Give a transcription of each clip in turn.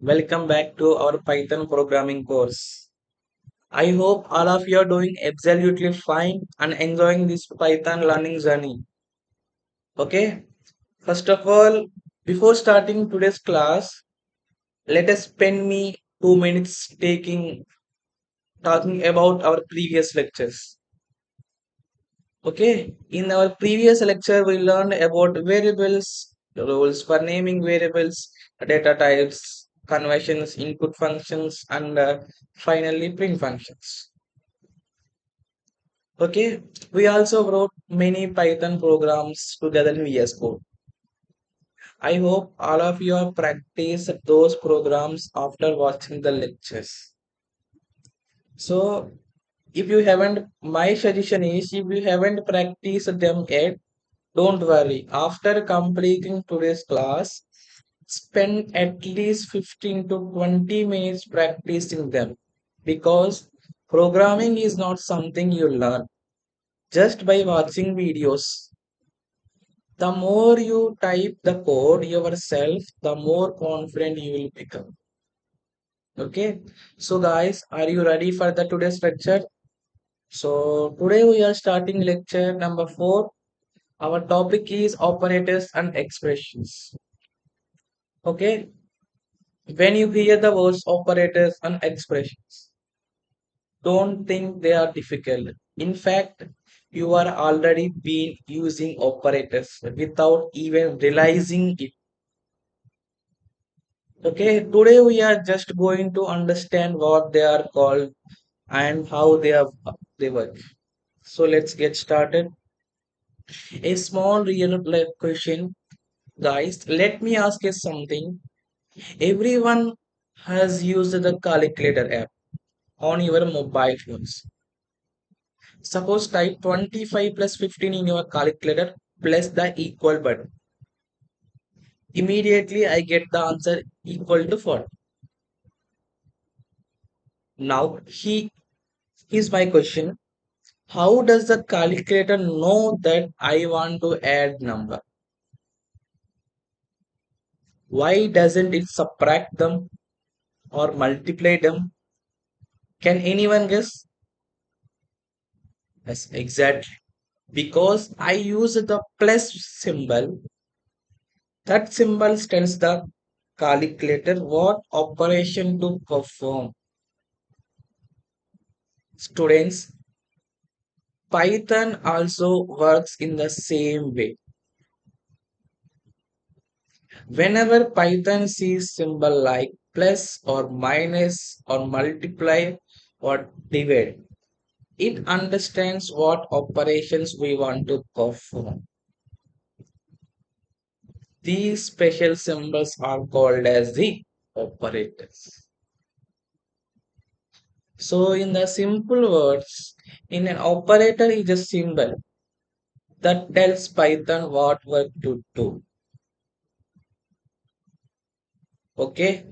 Welcome back to our Python programming course. I hope all of you are doing absolutely fine and enjoying this Python learning journey. Okay, first of all, before starting today's class, let us spend me 2 minutes talking about our previous lectures. Okay, in our previous lecture, we learned about variables, rules for naming variables, data types, conversions, input functions, and finally print functions. Okay, we also wrote many Python programs together in VS Code. I hope all of you have practiced those programs after watching the lectures. So, if you haven't, my suggestion is if you haven't practiced them yet, don't worry. After completing today's class, spend at least 15 to 20 minutes practicing them because programming is not something you learn just by watching videos. The more you type the code yourself, the more confident you will become. Okay, so guys, are you ready for the today's lecture? So today we are starting lecture number 4. Our topic is operators and expressions. Okay, when you hear the words operators and expressions, don't think they are difficult. In fact, you are already been using operators without even realizing it. Okay, today we are just going to understand what they are called and how they work. So let's get started. A small real life question, guys. Let me ask you something. Everyone has used the calculator app on your mobile phones. Suppose type 25 plus 15 in your calculator plus the equal button. Immediately I get the answer equal to 4. Now here's my question. How does the calculator know that I want to add number? Why doesn't it subtract them or multiply them? Can anyone guess? Yes, exactly. Because I use the plus symbol, that symbol tells the calculator what operation to perform. Students, Python also works in the same way. Whenever Python sees symbol like plus or minus or multiply or divide, it understands what operations we want to perform. These special symbols are called as the operators. So, in the simple words, in an operator is a symbol that tells Python what work to do. Okay?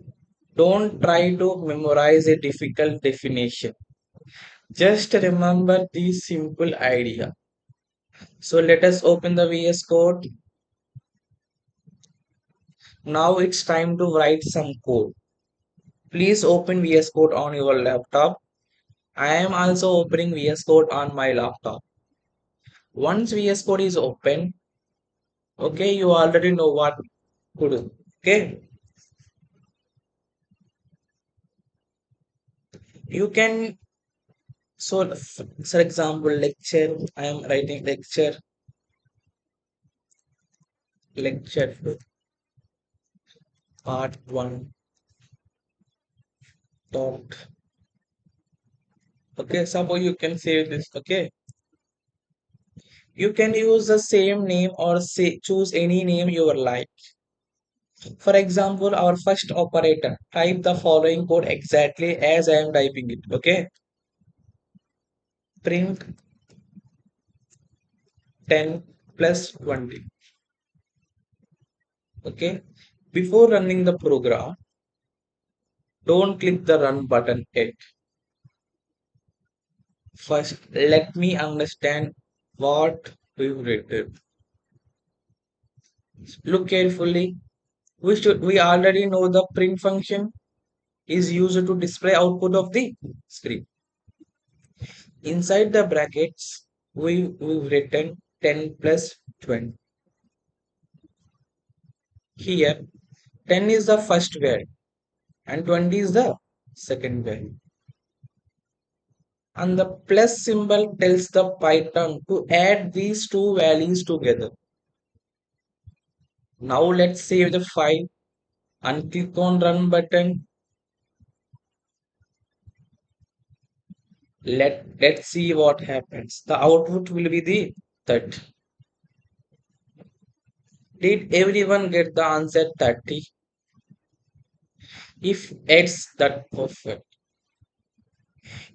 Don't try to memorize a difficult definition. Just remember this simple idea. So let us open the VS Code. Now it's time to write some code. Please open VS Code on your laptop. I am also opening VS Code on my laptop. Once VS Code is open, okay, you already know what to do. Okay, you can, for example, lecture. I am writing lecture part 1 dot. Okay, suppose you can save this. Okay, you can use the same name or say choose any name you like. For example, our first operator, type the following code exactly as I am typing it. Okay, print 10 plus 20. Okay, before running the program, don't click the run button yet. First, let me understand what we've written. Look carefully. We already know the print function is used to display output of the screen. Inside the brackets, we've written 10 plus 20. Here, 10 is the first value and 20 is the second value. And the plus symbol tells the Python to add these two values together. Now let's save the file and click on run button. Let's see what happens. The output will be the 30. Did everyone get the answer 30? If it's that perfect.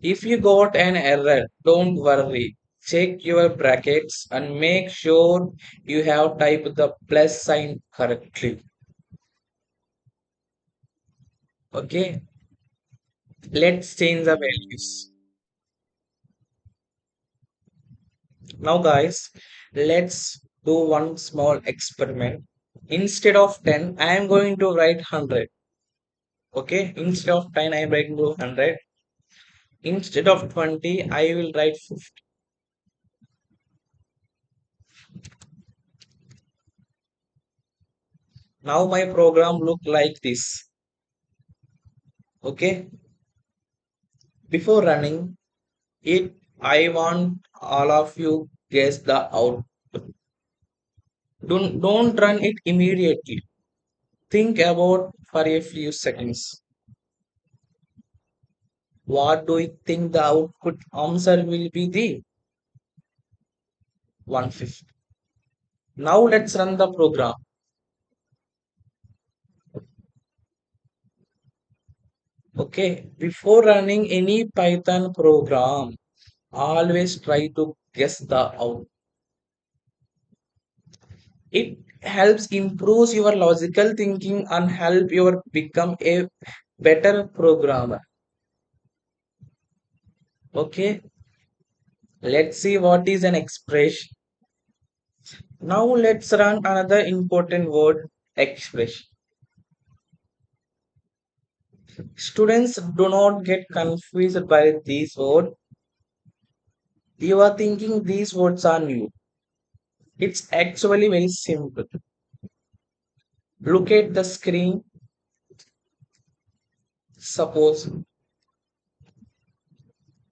If you got an error, don't worry. Check your brackets and make sure you have typed the plus sign correctly. Okay, let's change the values. Now, guys, let's do one small experiment. Instead of 10, I am going to write 100. Okay, instead of 10, I am writing to 100. Instead of 20, I will write 50. Now my program look like this. Okay, before running it, I want all of you guess the out. Don't run it immediately. Think about for a few seconds. What do you think the output answer will be? The 150. Now let's run the program. Okay, before running any Python program, always try to guess the out. It helps improves your logical thinking and help you become a better programmer. Okay, let's see what is an expression. Now let's run another important word, expression. Students, do not get confused by these words. You are thinking these words are new. It's actually very simple. Look at the screen. Suppose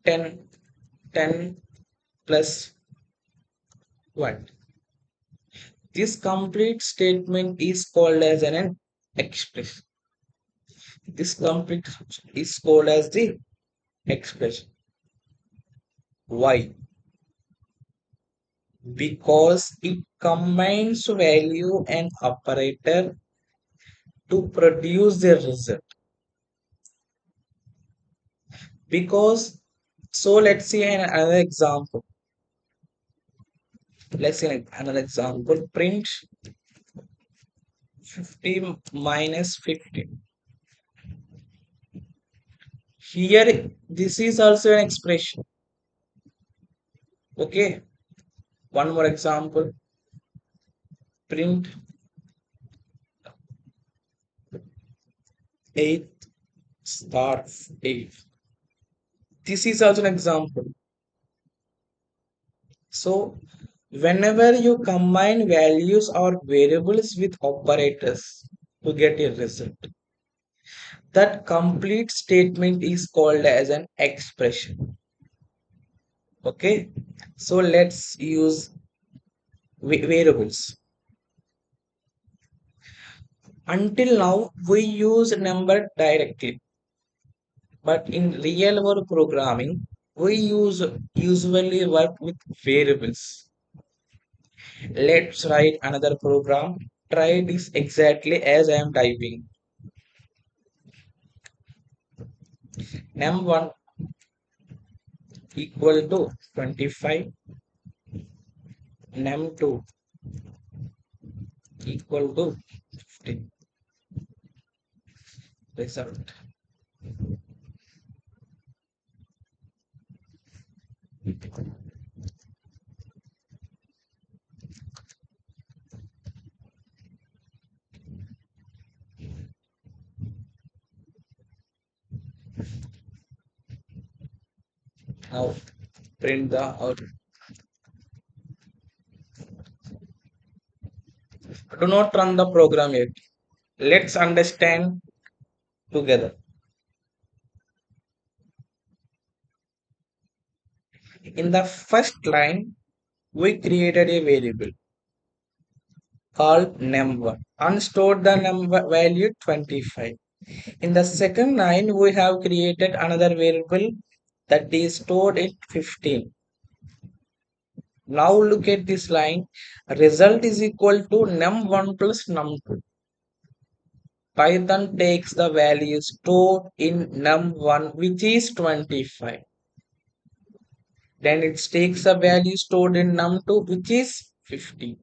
10, 10 plus 1. This complete statement is called as an expression. This complete is called as the expression. Why? Because it combines value and operator to produce the result. Because, so let's see another example. Let's see another example. Print 50 minus 50. Here, this is also an expression. Okay. One more example. Print 8 star 8. This is also an example. So, whenever you combine values or variables with operators to get a result, that complete statement is called as an expression. Okay, so let's use variables. Until now, we use number directly, but in real world programming, we usually work with variables. Let's write another program. Try this exactly as I am typing. Num1 equal to 25. Num2 equal to 15. Result. Now print the out. Do not run the program yet. Let's understand together. In the first line, we created a variable called num1 and stored the value 25. In the second line, we have created another variable that is stored at 15. Now look at this line. Result is equal to num1 plus num2. Python takes the value stored in num1 which is 25. Then it takes a value stored in num2 which is 50.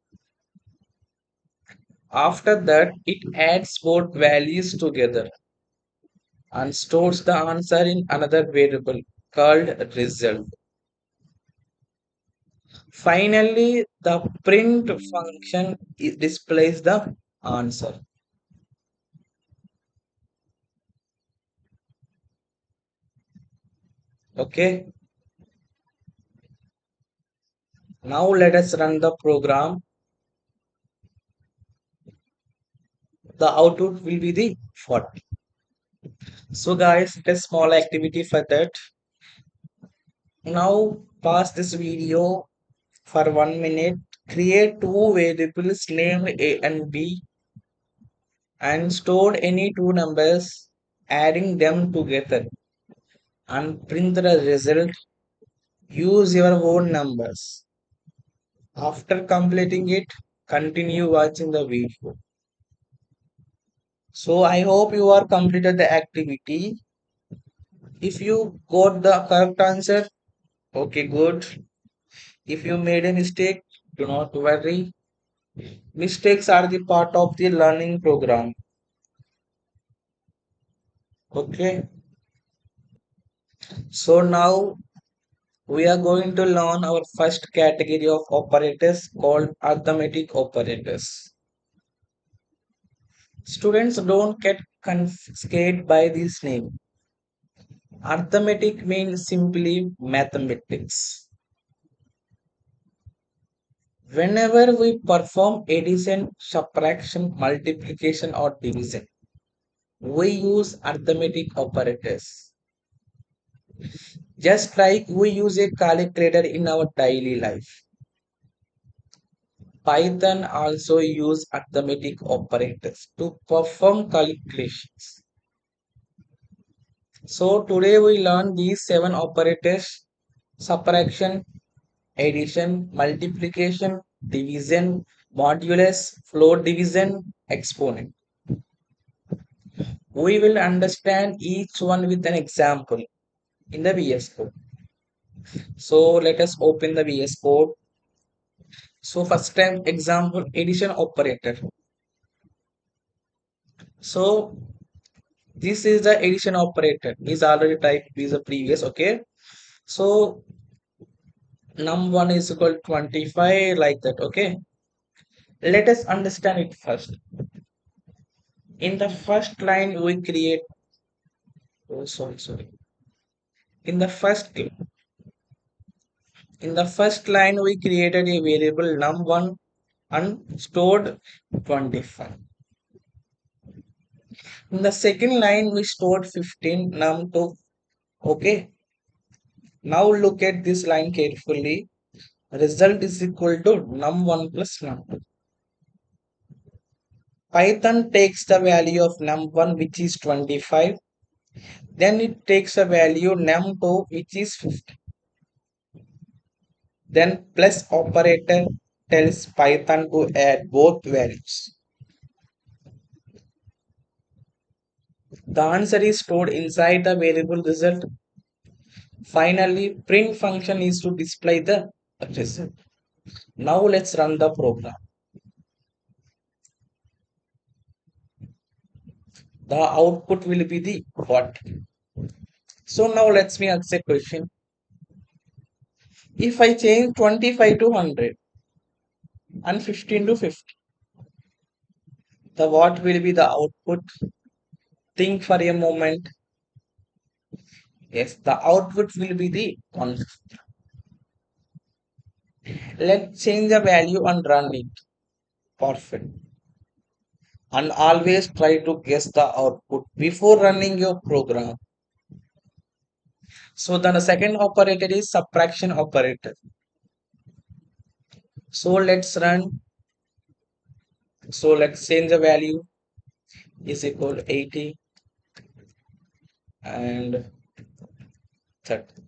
After that, it adds both values together and stores the answer in another variable called result. Finally, the print function displays the answer. Okay, now let us run the program. The output will be the 40. So guys, it is small activity for that. Now pause this video for 1 minute. Create two variables named A and B and store any two numbers, adding them together and print the result. Use your own numbers. After completing it, continue watching the video. So I hope you are completed the activity. If you got the correct answer, okay, good. If you made a mistake, do not worry. Mistakes are the part of the learning program. Okay. So now we are going to learn our first category of operators called arithmetic operators. Students don't get confused by this name. Arithmetic means simply mathematics. Whenever we perform addition, subtraction, multiplication, or division, we use arithmetic operators. Just like we use a calculator in our daily life. Python also use arithmetic operators to perform calculations. So today we learn these seven operators: subtraction, addition, multiplication, division, modulus, floor division, exponent. We will understand each one with an example in the VS Code. So let us open the VS Code. So first time example addition operator. So this is the addition operator. Is already typed is the previous. Okay. So num1 is equal to 25 like that. Okay. Let us understand it first. In the first line we create. Oh, sorry. In the first line we created a variable num1 and stored 25. In the second line we stored 15 num2. Okay. Now look at this line carefully. Result is equal to num1 plus num2. Python takes the value of num1 which is 25. Then it takes a value num2 which is 50. Then plus operator tells Python to add both values. The answer is stored inside the variable result. Finally, print function is to display the result. Now let's run the program. The output will be the what? So now let's me ask a question. If I change 25 to 100 and 15 to 50, the what will be the output? Think for a moment. Yes, the output will be the 150. Let's change the value and run it. Perfect. And always try to guess the output before running your program. So then the second operator is subtraction operator. So let's run. So let's change the value is equal to 80 and 30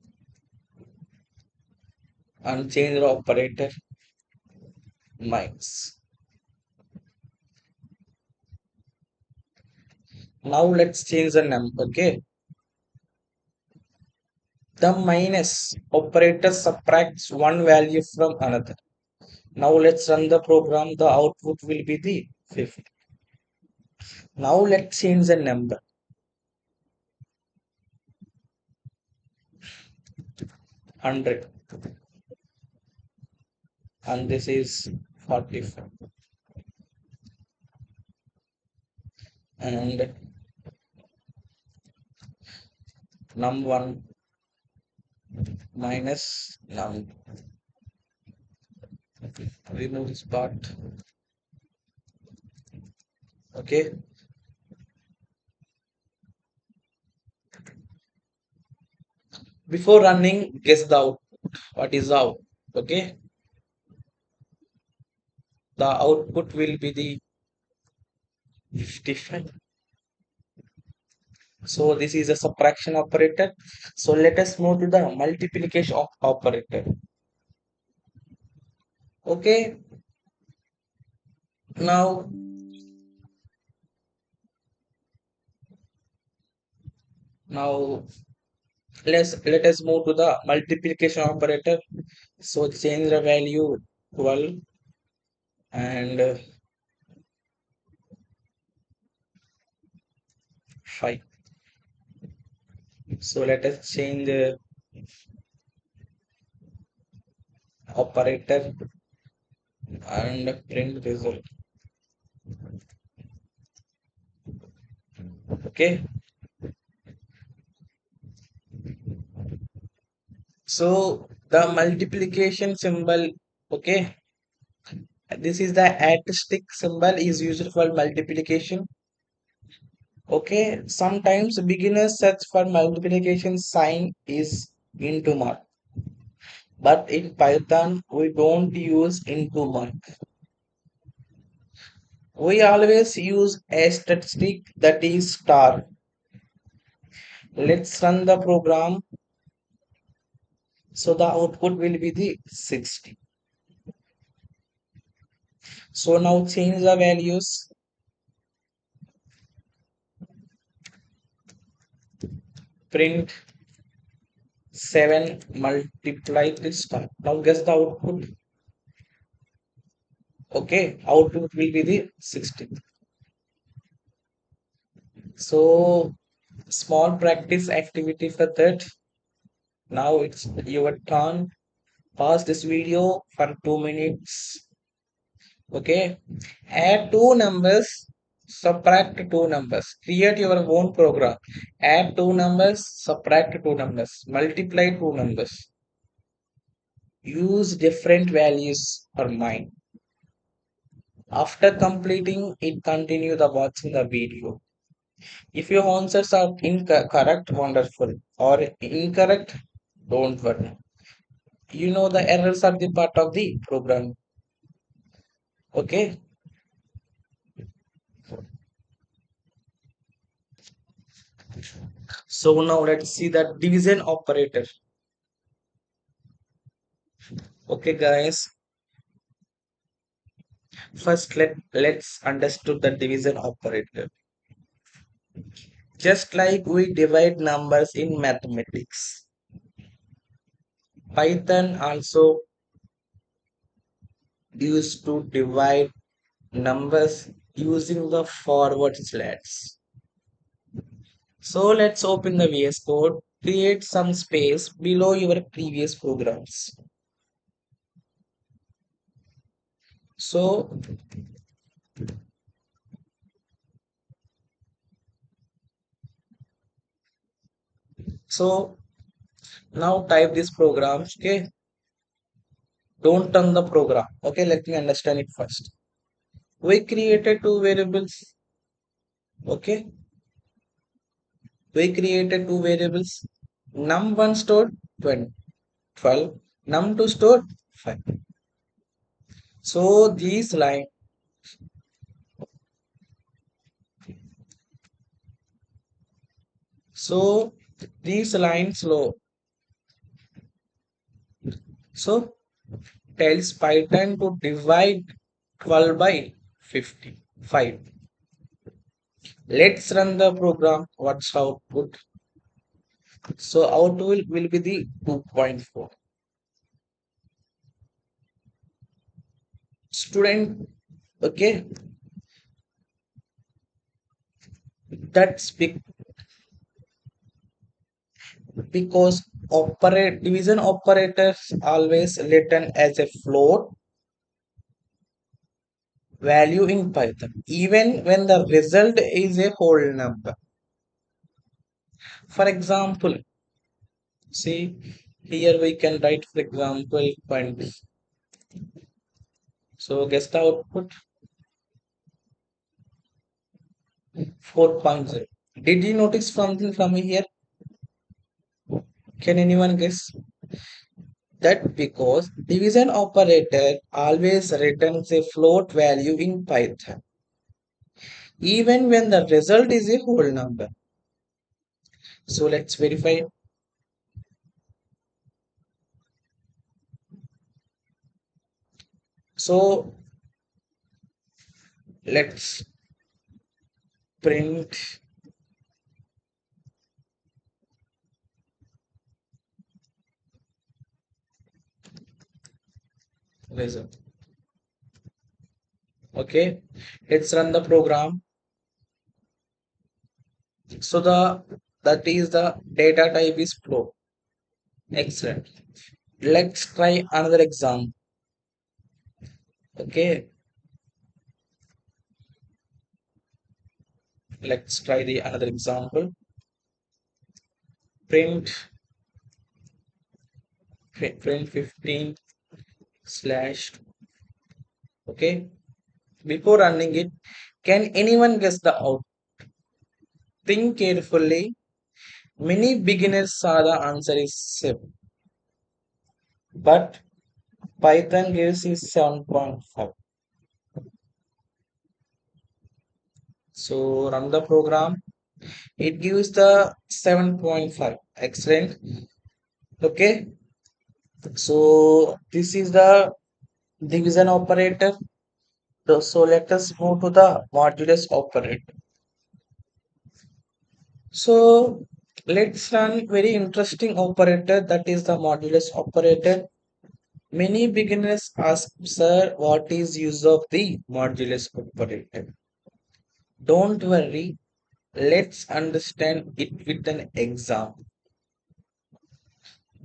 and change the operator minus. Now let's change the number. Okay. The minus operator subtracts one value from another. Now let's run the program. The output will be the 50. Now let's change the number. 100 and this is 45 and num1 minus num, remove this part. Okay, before running guess the output. What is out? Okay, the output will be the 55. So this is a subtraction operator. So let us move to the multiplication operator. Okay, now now let us move to the multiplication operator. So change the value 12 and 5. So let us change the operator and print result. Okay, so the multiplication symbol. Okay, this is the * symbol is used for multiplication. Okay, sometimes beginners search for multiplication sign is into mark, but in Python we don't use into mark. We always use a statistic that is star. Let's run the program. So the output will be the 60. So now change the values. Print 7 multiply this star. Now guess the output. Okay, output will be the 60. So small practice activity for that. Now it's your turn. Pause this video for 2 minutes. Okay, add two numbers, subtract two numbers. Create your own program. Add two numbers, subtract two numbers, multiply two numbers. Use different values for mine. After completing it, continue the watching the video. If your answers are incorrect, wonderful. Or incorrect, don't worry. You know the errors are the part of the program. Okay. So now let's see the division operator. Okay, guys. First, let's understand the division operator. Just like we divide numbers in mathematics, Python also used to divide numbers using the forward slash. So let's open the VS Code, create some space below your previous programs. So So now type this program. Okay, don't turn the program. Okay, let me understand it first. We created two variables. Okay, we created two variables. Num1 stored 20, 12, num2 stored 5. So so these lines low. So tells Python to divide 12 by 55. Let's run the program. What's output? So output will be the 2.4. Student, okay, that's because operate division operators always written as a float value in Python, even when the result is a whole number. For example, see here we can write for example 20. So guess the output 4.0. Did you notice something from here? Can anyone guess? That because division operator always returns a float value in Python, even when the result is a whole number. So let's verify. So let's print result. Okay, let's run the program. So that is the data type is float. Excellent. Let's try another example. Okay, let's try the another example. Print print 15 slash. Okay, before running it, can anyone guess the out? Think carefully. Many beginners saw the answer is 7, but Python gives is 7.5. So run the program. It gives the 7.5. Excellent. Okay. So this is the division operator. So let us move to the modulus operator. So let's run very interesting operator, that is the modulus operator. Many beginners ask, sir, what is use of the modulus operator? Don't worry, let's understand it with an example.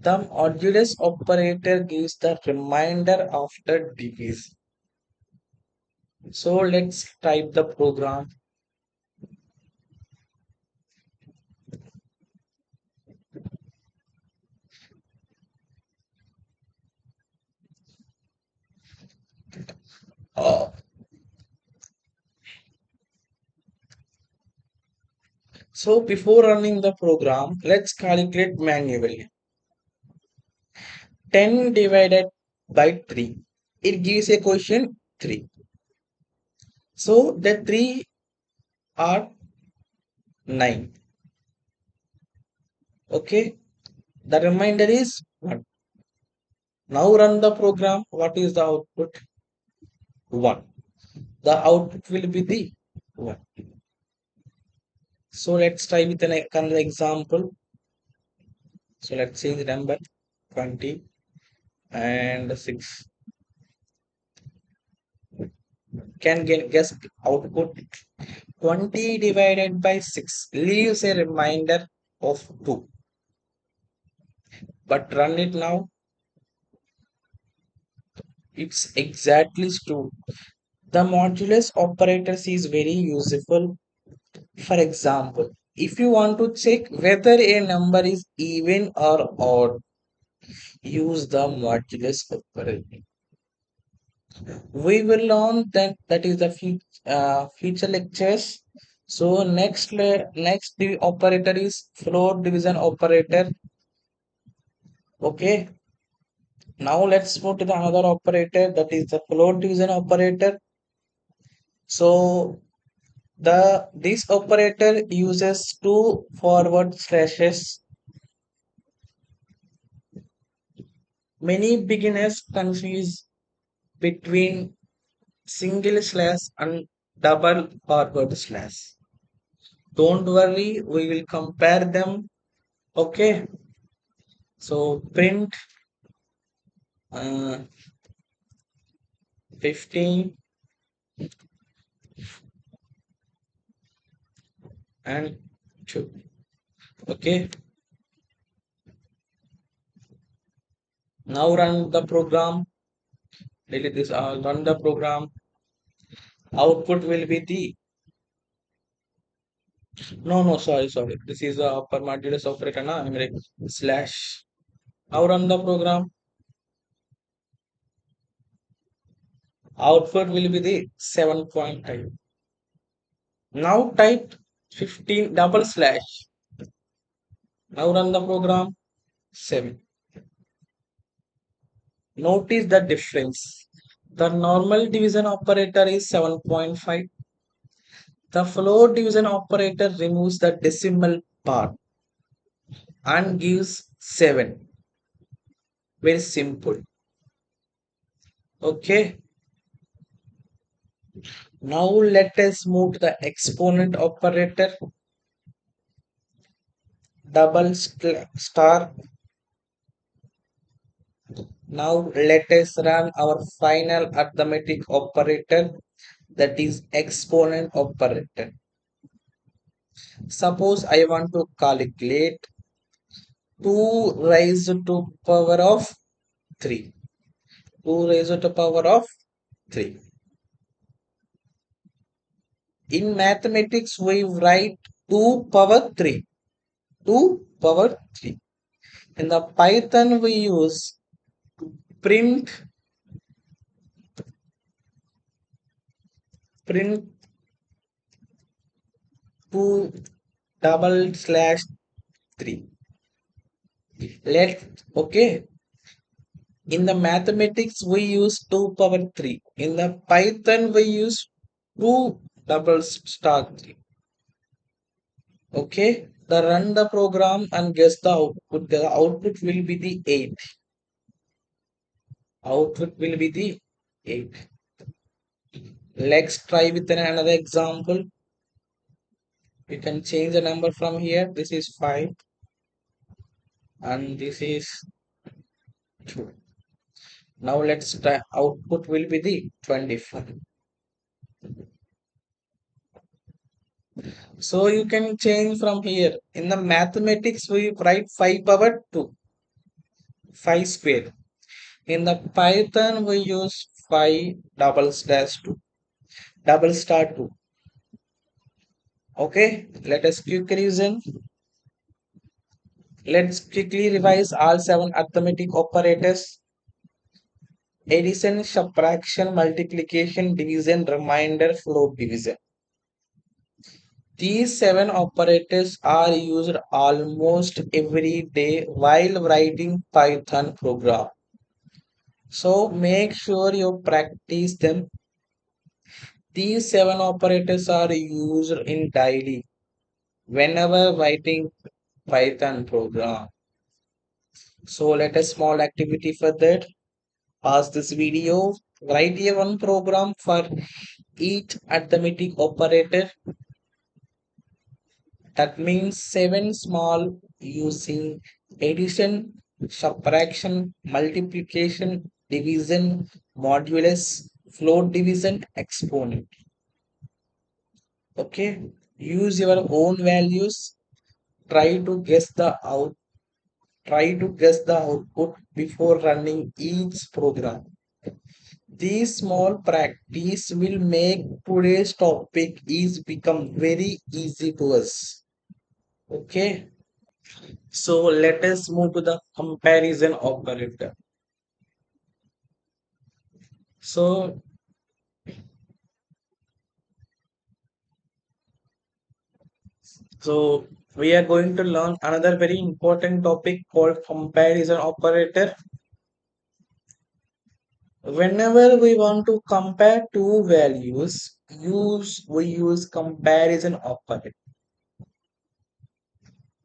The modulus operator gives the remainder after division. So let's type the program. Uh, so before running the program, let's calculate manually. 10 divided by 3. It gives a question 3. So the 3 are 9. Okay. The remainder is 1. Now run the program. What is the output? 1. The output will be the 1. So let's try with another example. So let's say the number 20 and 6. Can guess output. 20 divided by 6 leaves a remainder of 2. But run it now. It's exactly true. The modulus operators is very useful. For example, If you want to check whether a number is even or odd, use the modulus operator. We will learn that is the future lectures. So next the operator is floor division operator. Okay. Now let's move to the another operator, that is the floor division operator. So this operator uses two forward slashes. Many beginners confuse between single slash and double forward slash. Don't worry, we will compare them. Okay. So print uh, 15 and 2. Okay. Now run the program. Delete this. Run the program. Output will be the no, sorry. This is a upper modulus operator na मेरे slash. Now run the program. Output will be the 7.5. Now type 15 double slash. Now run the program. 7. Notice the difference. The normal division operator is 7.5. The floor division operator removes the decimal part and gives 7. Very simple. Okay. Now let us move to the exponent operator. Double star. Now let us run our final arithmetic operator, that is exponent operator. Suppose I want to calculate 2 raised to power of 3. 2 raised to power of 3. In mathematics, we write 2 power 3. 2 power 3. In the Python, we use print 2 double slash 3. Okay. In the mathematics, we use 2 power 3. In the Python, we use 2 double star 3. Okay. Run the program and guess the output. The output will be the 8. Output will be the 8. Let's try with another example. We can change the number from here. This is 5 and this is 2. Now let's try, output will be the 25. So you can change from here. In the mathematics, we write 5 power 2, 5 square. In the Python, we use 5 double slash 2, double star 2. Okay, let us quick reason. Let's quickly revise all 7 arithmetic operators: addition, subtraction, multiplication, division, remainder, float division. These 7 operators are used almost every day while writing Python program. So make sure you practice them. These 7 operators are used in daily whenever writing Python program. So let a small activity for that. Pause this video. Write a one program for each arithmetic operator. That means 7 small using addition, subtraction, multiplication, division, modulus, float division, exponent. Okay, use your own values. Try to guess the out. Try to guess the output before running each program. This small practice will make today's topic is become very easy to us. Okay. So let us move to the comparison operator. So, so we are going to learn another very important topic called comparison operator. Whenever we want to compare two values, we use comparison operator.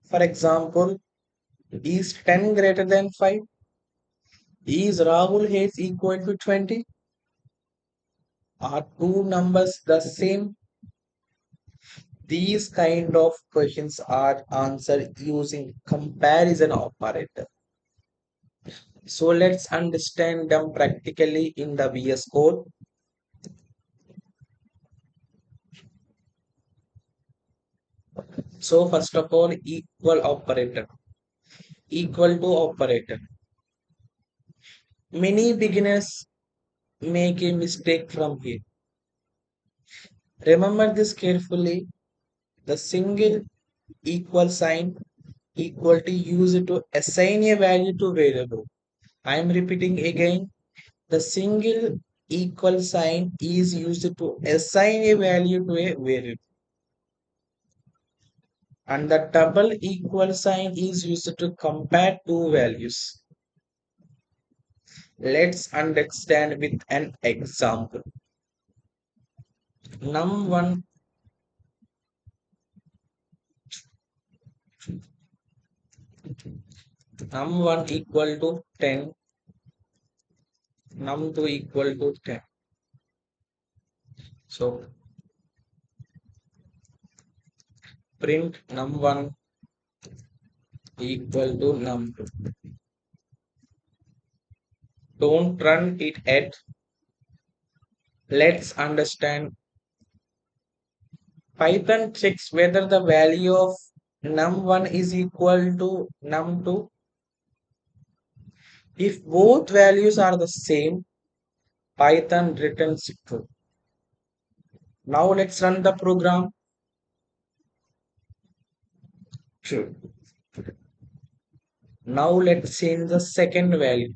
For example, is 10 greater than 5? Is Rahul age equal to 20? Are two numbers the same? These kind of questions are answered using comparison operator. So let's understand them practically in the VS Code. So first of all, equal operator. Equal to operator. Many beginners make a mistake from here. Remember this carefully. The single equal sign equal to used to assign a value to variable. I am repeating again. The single equal sign is used to assign a value to a variable, and the double equal sign is used to compare two values. Let's understand with an example. Num1 num1 equal to 10, num2 equal to 10. So print num1 equal to num2. Don't run it yet. Let's understand. Python checks whether the value of num1 is equal to num2. If both values are the same, Python returns true. Now let's run the program. True. Now let's change the second value.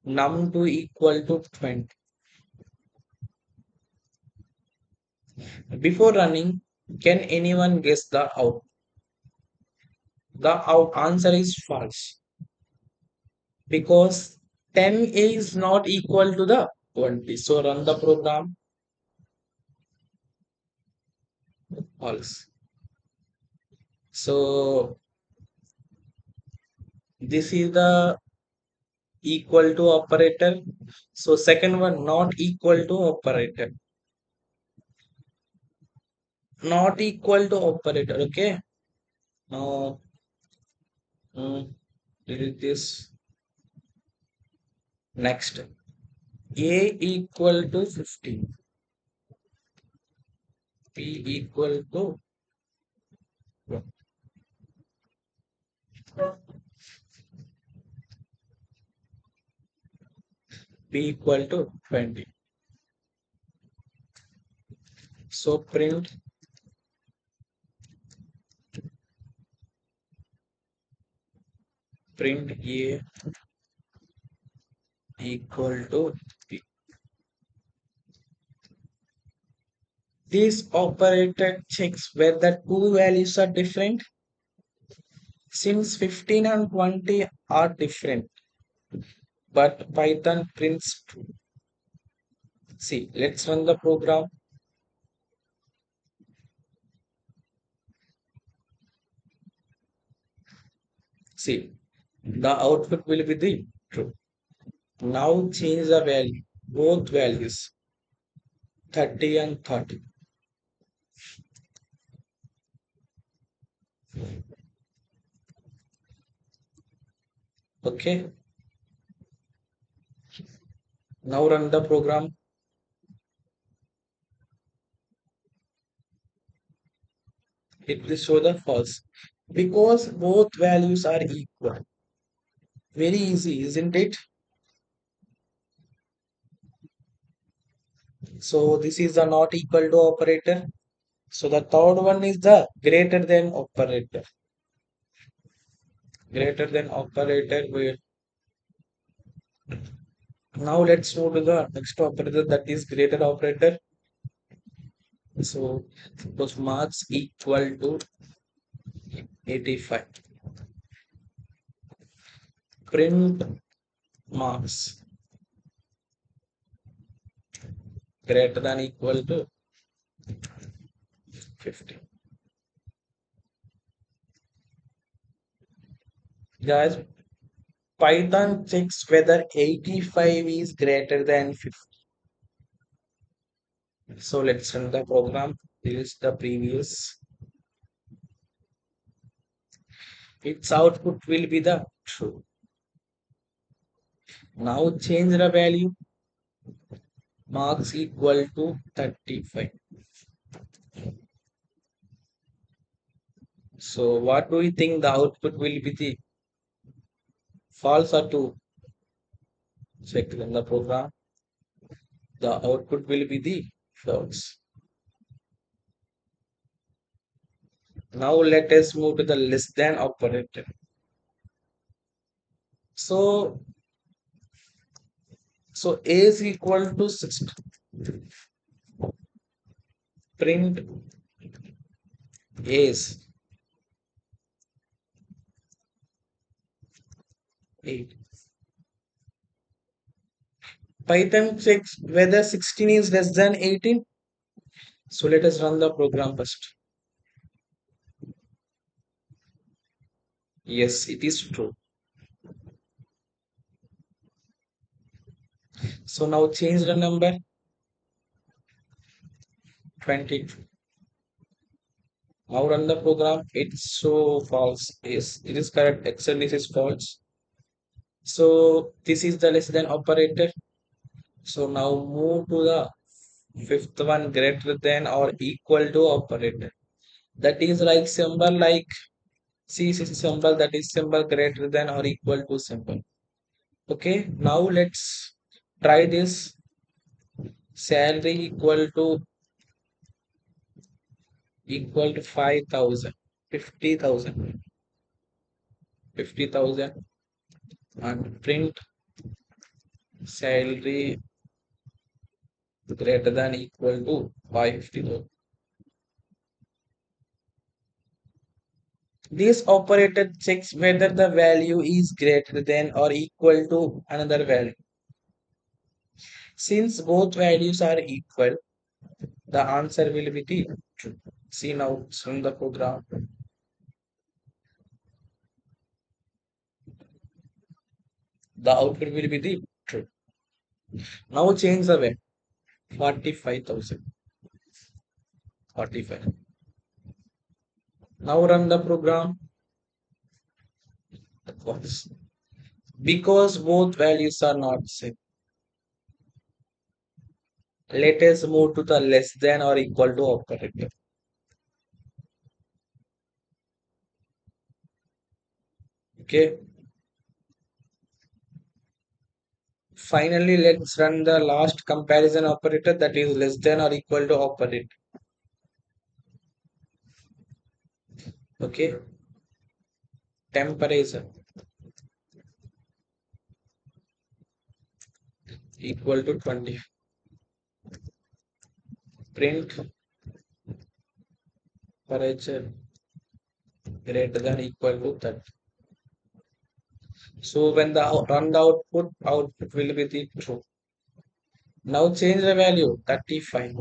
Num2 equal to 20. Before running, can anyone guess the out? The out answer is false because 10 is not equal to the 20. So run the program. False. So this is the equal to operator. So second one not equal to operator. Not equal to operator. Okay. Now delete this. Next. A equal to 15. P equal to P equal to 20. So print A equal to P. This operator checks whether two values are different. Since 15 and 20 are different, but Python prints true. See, let's run the program. See, the output will be the true. Now change the value, both values, 30 and 30. Okay, now run the program. It will show the false because both values are equal. Very easy, isn't it? So this is the not equal to operator. So the third one is the greater than operator. Greater than operator. Now let's move to the next operator, that is greater operator. So suppose marks equal to 85. Print marks greater than equal to 50. Guys, Python checks whether 85 is greater than 50. So let's run the program. This is the previous. Its output will be the true. Now change the value. Marks equal to 35. So what do you think the output will be, the false or true? Check in the program. The output will be the false. Now let us move to the less than operator. So A is equal to 60. Print is 8. Python checks whether 16 is less than 18. So let us run the program first. Yes, it is true. So now change the number 22. Now run the program. It's so false. Yes, it is correct. Excel this is false. So this is the less than operator. So now move to the fifth one, greater than or equal to operator. That is like symbol like C symbol, that is symbol greater than or equal to symbol. Okay, now let's try this. Salary equal to 5,000, 50,000, 50,000, and print salary greater than equal to 550,000. This operator checks whether the value is greater than or equal to another value. Since both values are equal, the answer will be the true. See now from the program. The output will be the true. Now change the value. 45,000. 45. Now run the program. False. Because both values are not same. Let us move to the less than or equal to operator. Okay. Finally, let's run the last comparison operator, that is less than or equal to operator. Okay. Temperature equal to 20. Print temperature greater than equal to 30. So when the run the output will be the true. Now change the value 35.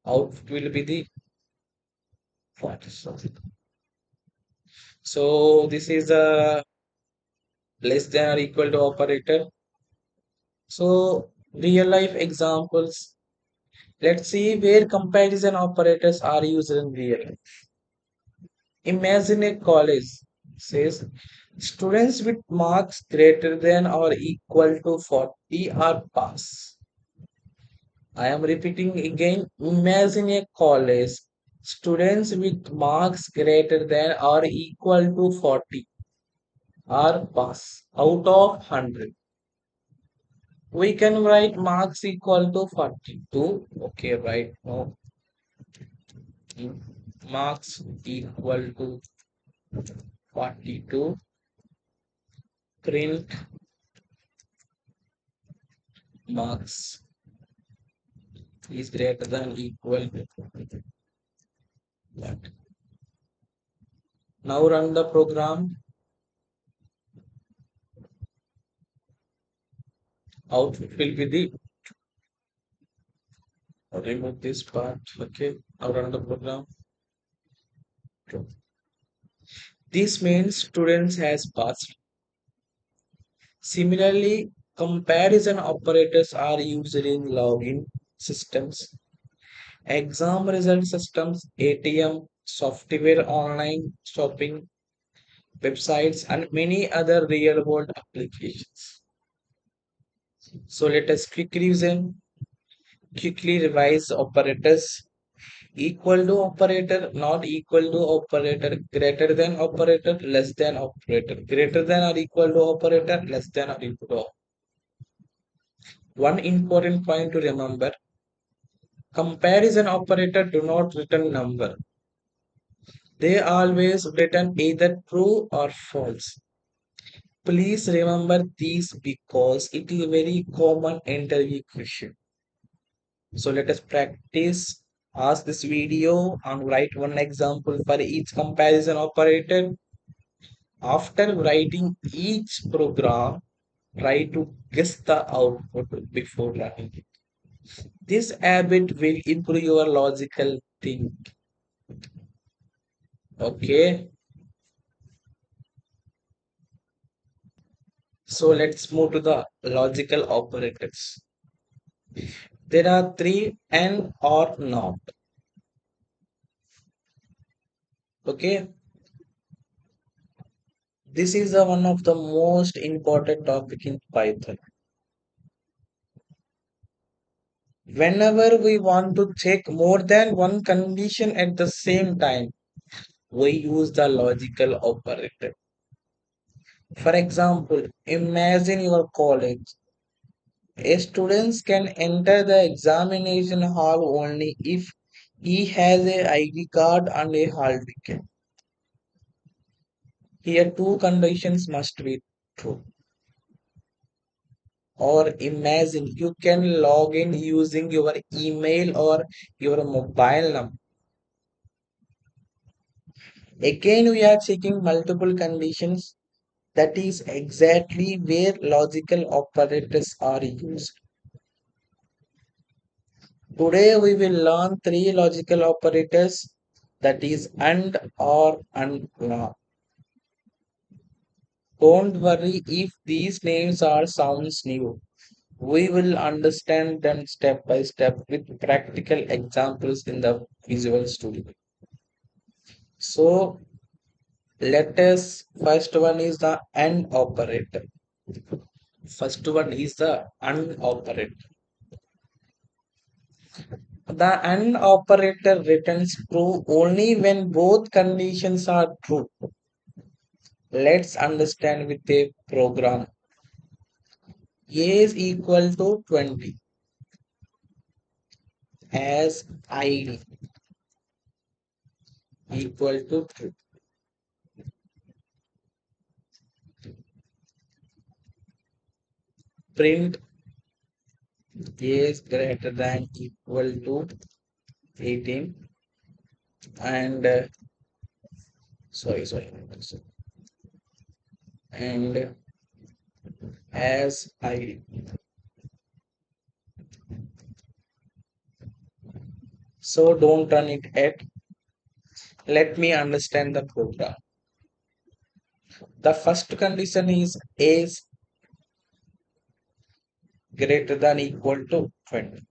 Output will be the false. So this is a less than or equal to operator. So real life examples. Let's see where comparison operators are used in real life. Imagine a college says students with marks greater than or equal to 40 are pass. I am repeating again. Imagine a college students with marks greater than or equal to 40 are pass out of 100. We can write marks equal to 42. Okay, right now marks equal to 42. Print marks is greater than equal to that. Now run the program. Output will be the remove this part. Okay. Now run the program. This means students has passed. Similarly, comparison operators are used in login systems, exam result systems, ATM, software, online shopping, websites, and many other real world applications. So let us quickly revise operators. Equal to operator, not equal to operator, greater than operator, less than operator, greater than or equal to operator, less than or equal to. One important point to remember, comparison operator do not return number. They always return either true or false. Please remember these because it is a very common interview question. So let us practice. Ask this video and write one example for each comparison operator. After writing each program, try to guess the output before running it. This habit will improve your logical thinking. Okay, so let's move to the logical operators. There are three: and, or, not. Okay, this is the one of the most important topic in Python. Whenever we want to check more than one condition at the same time, we use the logical operator. For example, imagine your college. A student can enter the examination hall only if he has a ID card and a hall ticket. Here two conditions must be true. Or imagine you can log in using your email or your mobile number. Again, we are checking multiple conditions. That is exactly where logical operators are used. Today we will learn three logical operators, that is and, or, and, not. Don't worry if these names are sounds new. We will understand them step by step with practical examples in the Visual Studio. So let us, first one is the AND operator. First one is the AND operator. The AND operator returns true only when both conditions are true. Let's understand with a program. A is equal to 20 as ID equal to true. Print A is greater than equal to 18 and sorry and as ID. So don't run it yet. Let me understand the program. The first condition is A is greater than equal to 20.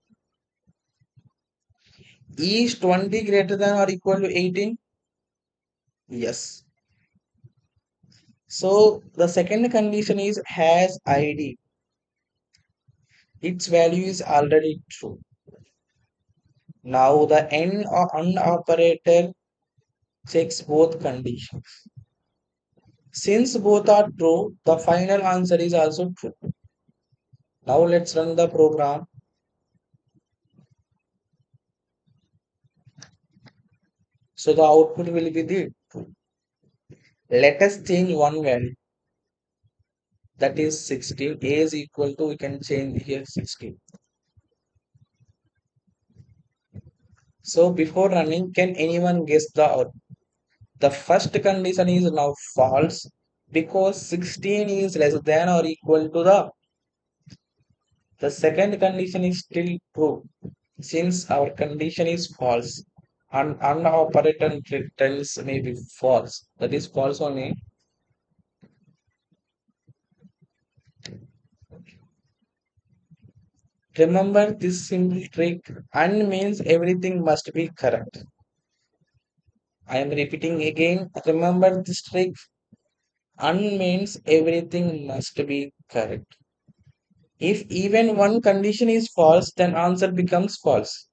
Is 20 greater than or equal to 18? Yes. So the second condition is has ID. Its value is already true. Now the N or AND operator checks both conditions. Since both are true, the final answer is also true. Now let's run the program. So the output will be the true. Let us change one value, that is 16. A is equal to, we can change here 16. So before running, can anyone guess the output? The first condition is now false because 16 is less than or equal to the second condition is still true since our condition is false and unoperated returns may be false. That is false only. Remember this simple trick, and means everything must be correct. I am repeating again. Remember this trick, and means everything must be correct. If even one condition is false, then answer becomes false.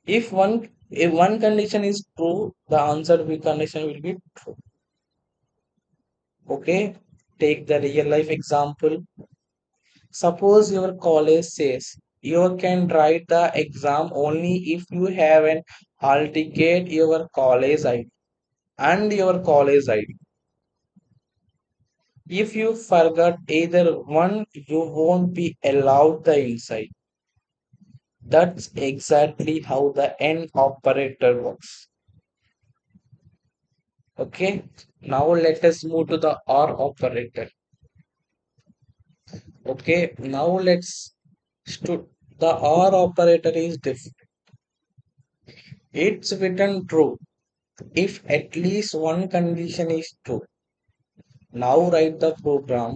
If one condition is true, the answer condition will be true. Okay, take the real life example. Suppose your college says you can write the exam only if you have an hall ticket, your college ID, and your college ID. If you forget either one, you won't be allowed the inside. That's exactly how the N operator works. Okay, now let us move to the OR operator. Okay, now the OR operator is different. It's written true if at least one condition is true. Now write the program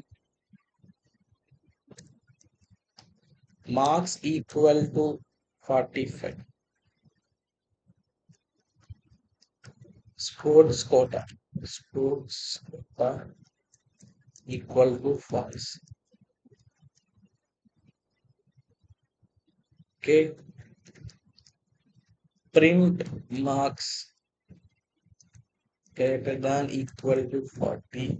marks equal to 45. Sports quota equal to false. Okay, print marks greater than equal to 40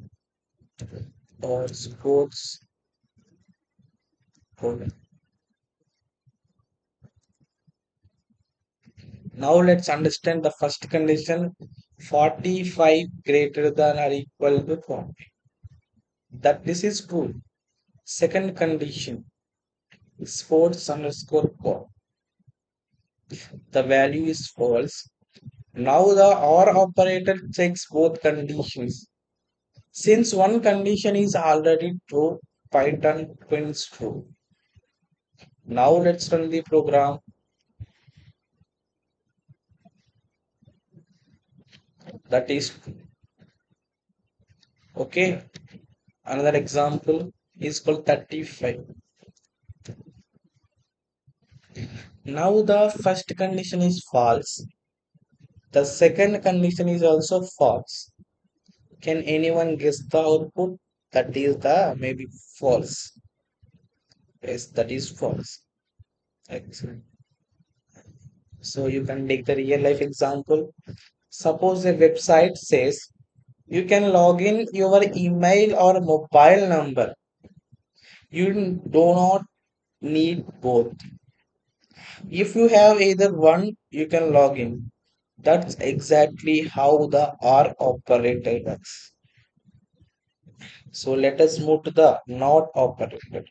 or sports quota. Now let's understand the first condition, 45 greater than or equal to 40. That this is true. Second condition, sports underscore quota. The value is false. Now the OR operator checks both conditions. Since one condition is already true, Python prints true. Now let's run the program. That is okay. Another example is called 35. Now the first condition is false. The second condition is also false. Can anyone guess the output? That is the maybe false. Yes, that is false. Excellent. So you can take the real life example. Suppose a website says you can log in your email or mobile number. You do not need both. If you have either one, you can log in. That's exactly how the R operator works. So let us move to the NOT operator.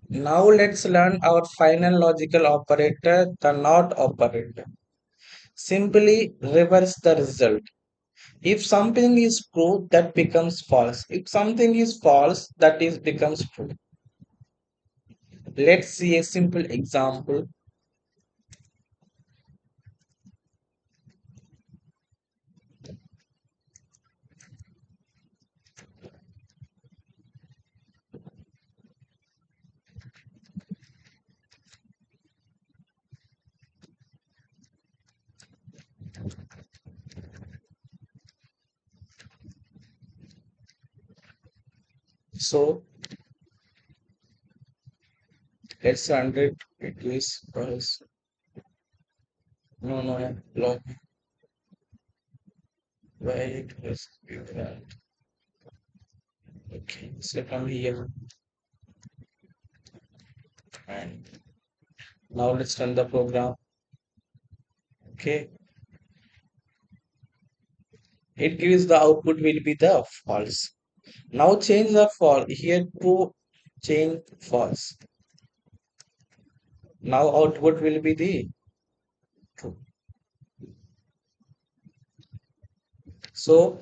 Now let's learn our final logical operator, the NOT operator. Simply reverse the result. If something is true, that becomes false. If something is false, that is becomes true. Let's see a simple example. So let's 100 it is false. No, log why it is different. Okay, so come here and now let's run the program. Okay, it gives the output will be the false. Now change the false here to change false. Now output will be the true. So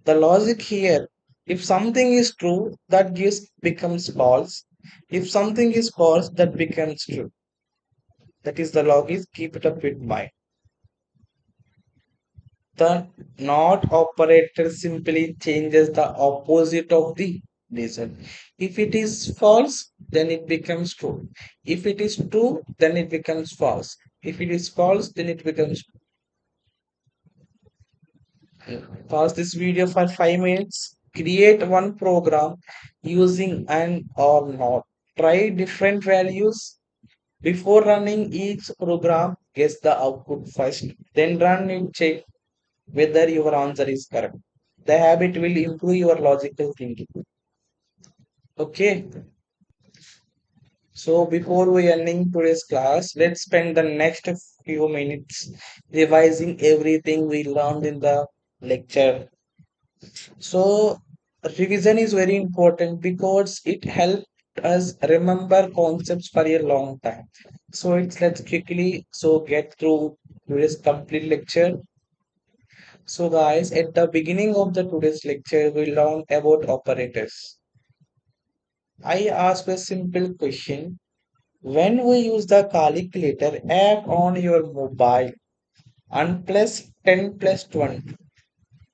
the logic here, if something is true, that gives becomes false. If something is false, that becomes true. That is the logic. Keep it up with mind. The not operator simply changes the opposite of the result. If it is false, then it becomes true. If it is true, then it becomes false. If it is false, then it becomes true. Pause this video for 5 minutes. Create one program using and or not. Try different values. Before running each program, guess the output first. Then run it, check whether your answer is correct. The habit will improve your logical thinking. Okay, so before we ending today's class, let's spend the next few minutes revising everything we learned in the lecture. So revision is very important because it helps us remember concepts for a long time. So let's quickly get through today's complete lecture. So guys, at the beginning of the today's lecture, we learned about operators. I asked a simple question. When we use the calculator app on your mobile and plus 10 plus 20,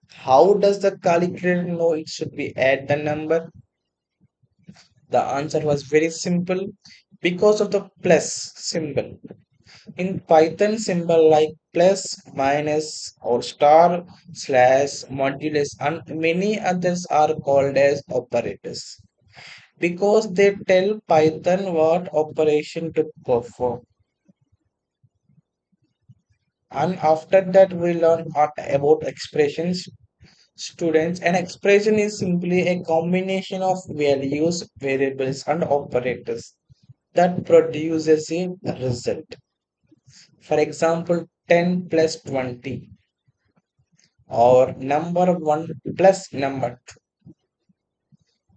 how does the calculator know it should be add the number? The answer was very simple because of the plus symbol. In Python, symbol like plus, minus, or star, slash, modulus, and many others are called as operators because they tell Python what operation to perform. And after that, we learn about expressions. Students, an expression is simply a combination of values, variables, and operators that produces a result. For example, 10 plus 20 or number 1 plus number 2.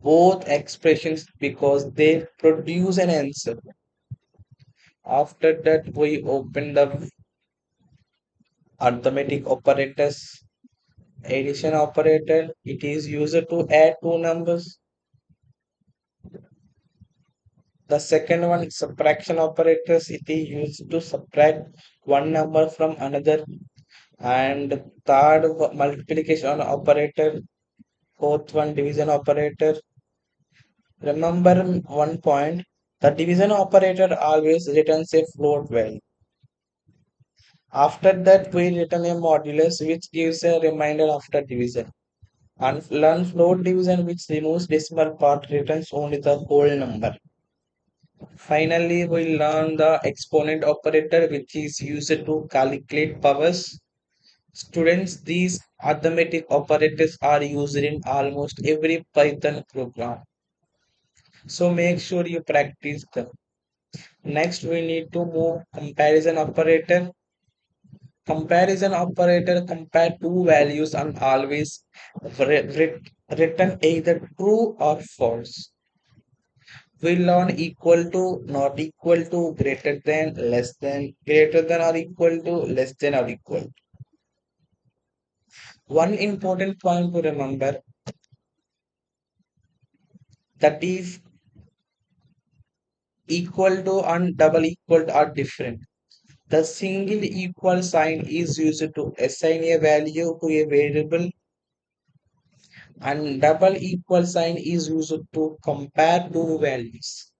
Both expressions because they produce an answer. After that, we open the arithmetic operators. Addition operator, it is used to add two numbers. The second one, subtraction operators, it is used to subtract one number from another. And third, multiplication operator. Fourth one, division operator. Remember one point, the division operator always returns a float value. After that, we return a modulus which gives a remainder after division. And learn float division which removes decimal part returns only the whole number. Finally, we learn the exponent operator which is used to calculate powers. Students, these arithmetic operators are used in almost every Python program. So make sure you practice them. Next, we need to move comparison operator. Comparison operator compare two values and always return either true or false. We learn equal to, not equal to, greater than, less than, greater than or equal to, less than or equal. One important point to remember, that is equal to and double equal to are different. The single equal sign is used to assign a value to a variable and double equal sign is used to compare two values.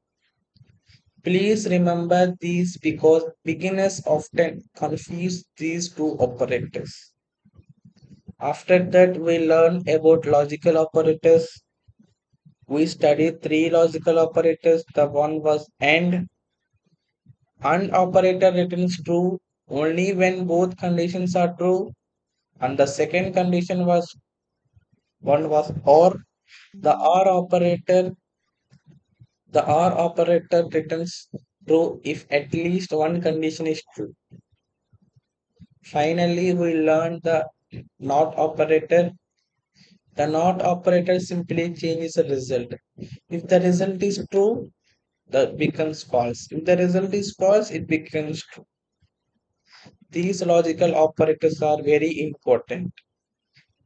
Please remember these because beginners often confuse these two operators. After that, we learn about logical operators. We studied three logical operators. The one was and operator returns true only when both conditions are true. And the second condition was one was or. The OR operator, the OR operator returns true if at least one condition is true. Finally, we learned the NOT operator. The NOT operator simply changes the result. If the result is true, that becomes false. If the result is false, it becomes true. These logical operators are very important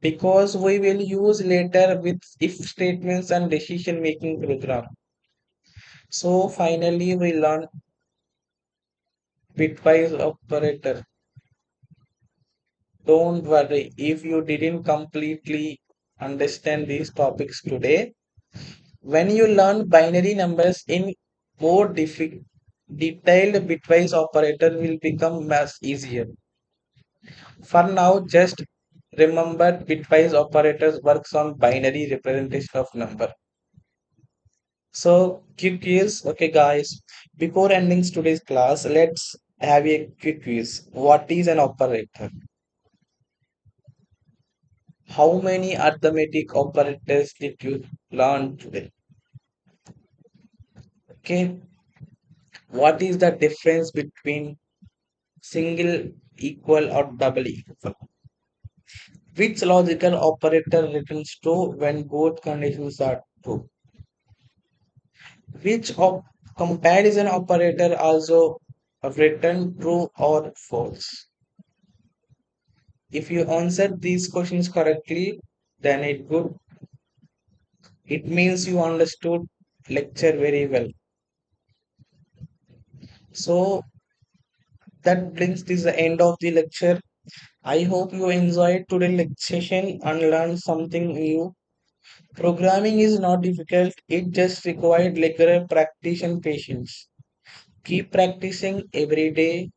because we will use later with if statements and decision making program. So finally we learn bitwise operator. Don't worry if you didn't completely understand these topics today. When you learn binary numbers in more detailed bitwise operator will become much easier. For now, just remember bitwise operators works on binary representation of number. So quick quiz. Okay, guys. Before ending today's class, let's have a quick quiz. What is an operator? How many arithmetic operators did you learn today? Okay. What is the difference between single, equal, or double equal? Which logical operator returns true when both conditions are true? Which comparison operator also return true or false? If you answer these questions correctly, then it means you understood lecture very well. So that brings this the end of the lecture. I hope you enjoyed today's session and learned something new. Programming is not difficult, it just required regular practice and patience. Keep practicing every day,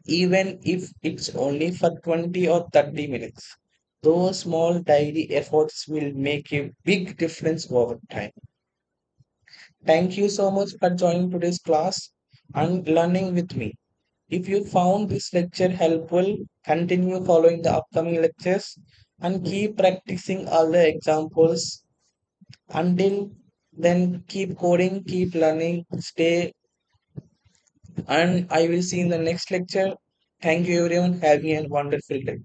even if it's only for 20 or 30 minutes. Those small daily efforts will make a big difference over time. Thank you so much for joining today's class and learning with me. If you found this lecture helpful, continue following the upcoming lectures and keep practicing all the examples. Until then, keep coding, keep learning, stay, and I will see you in the next lecture. Thank you, everyone. Have a wonderful day.